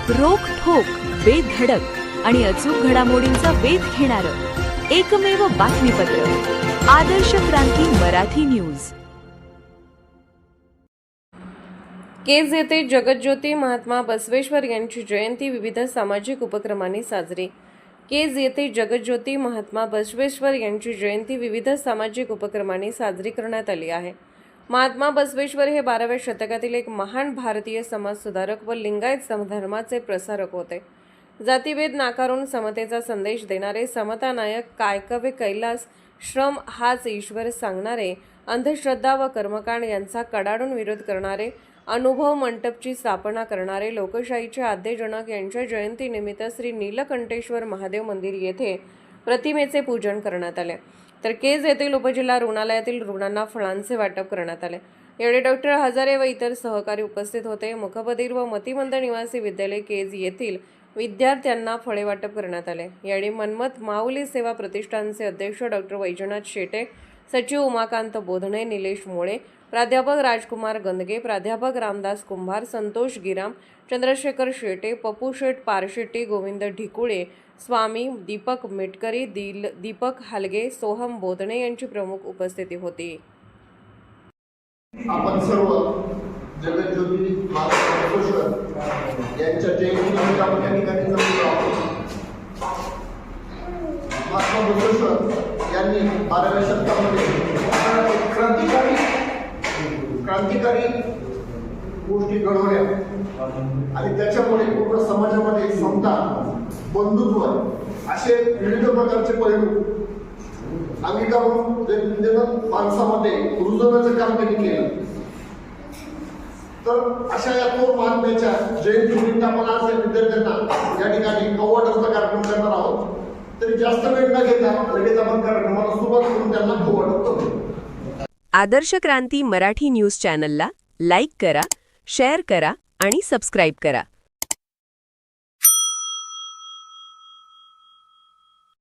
रोखठोक, बेधडक आणि अचूक घडामोडींचा वेध घेणारं एकमेव बातमीपत्र आदर्श क्रांती मराठी न्यूज। केज येथे जगज्योती महात्मा बसवेश्वर यांची जयंती विविध सामाजिक उपक्रमांनी साजरी। केज येथे जगज्योती महात्मा बसवेश्वर यांची जयंती विविध सामाजिक उपक्रमांनी साजरी करण्यात आली आहे। महात्मा बसवेश्वर हे 12व्या शतकातील एक महान भारतीय समाज सुधारक व लिंगायत धर्माचे प्रसारक होते। जातीभेद नाकारून समतेचा संदेश देणारे, समता नायक, कायकवे कैलास, श्रम हाच ईश्वर सांगणारे, अंधश्रद्धा व कर्मकांड यांचा कडाडून विरोध करणारे, अनुभव मंटपची स्थापना करणारे, लोकशाहीचे आद्यजनक यांच्या जयंतीनिमित्त श्री नीलकंठेश्वर महादेव मंदिर येथे प्रतिमेचे पूजन करण्यात आले। तर केज येथील उपजिल्हा रुग्णालयातील रुग्णांना फळांचे वाटप करण्यात आले। यावेळी डॉक्टर हजारे व इतर सहकारी उपस्थित होते। मुखबधीर व मतिमंद निवासी विद्यालय केज येथील विद्यार्थ्यांना फळे वाटप करण्यात आले। यावेळी मनमत माऊली सेवा प्रतिष्ठानचे अध्यक्ष डॉक्टर वैजनाथ शेटे, सचिव उमाकांत बोधणे, निलेश मोळे, प्राध्यापक राजकुमार गंदगे, प्राध्यापक रामदास कुंभार, संतोष गिराम, चंद्रशेखर शेटे, पप्पू शेठ पारशेट्टी, गोविंद ढिकुळे, स्वामी, दीपक मेटकरी, दीपक हालगे, सोहम बोधणे यांची प्रमुख उपस्थिती होती। आपण सर्व जगज्योती महात्मा बसवेश्वर यांच्या जयंतीनिमित्त आपण या ठिकाणी जमलो आहोत। महात्मा बसवेश्वर यांनी 12व्या शतकामध्ये क्रांतिकारी गोष्टी घडवल्या आणि त्याच्यामुळे पूर्ण समाजामध्ये समता, बंधुत्व असे विविध प्रकारचे पैलू अंगीकारून माणसामध्ये रुजवण्याचं काम त्यांनी केलं। तर अशा या थोर महात्म्याच्या जयंतीनिमित्त आपण आज या विद्यार्थ्यांना या ठिकाणी कौवाटाचा कार्यक्रम करणार आहोत। तरी जास्त वेळ न घेता लगेच आपण कार्यक्रमाला सुरुवात करून त्यांना कौवाटप करू। आदर्श क्रांती मराठी न्यूज चॅनलला लाईक करा, शेअर करा आणि सबस्क्राईब करा।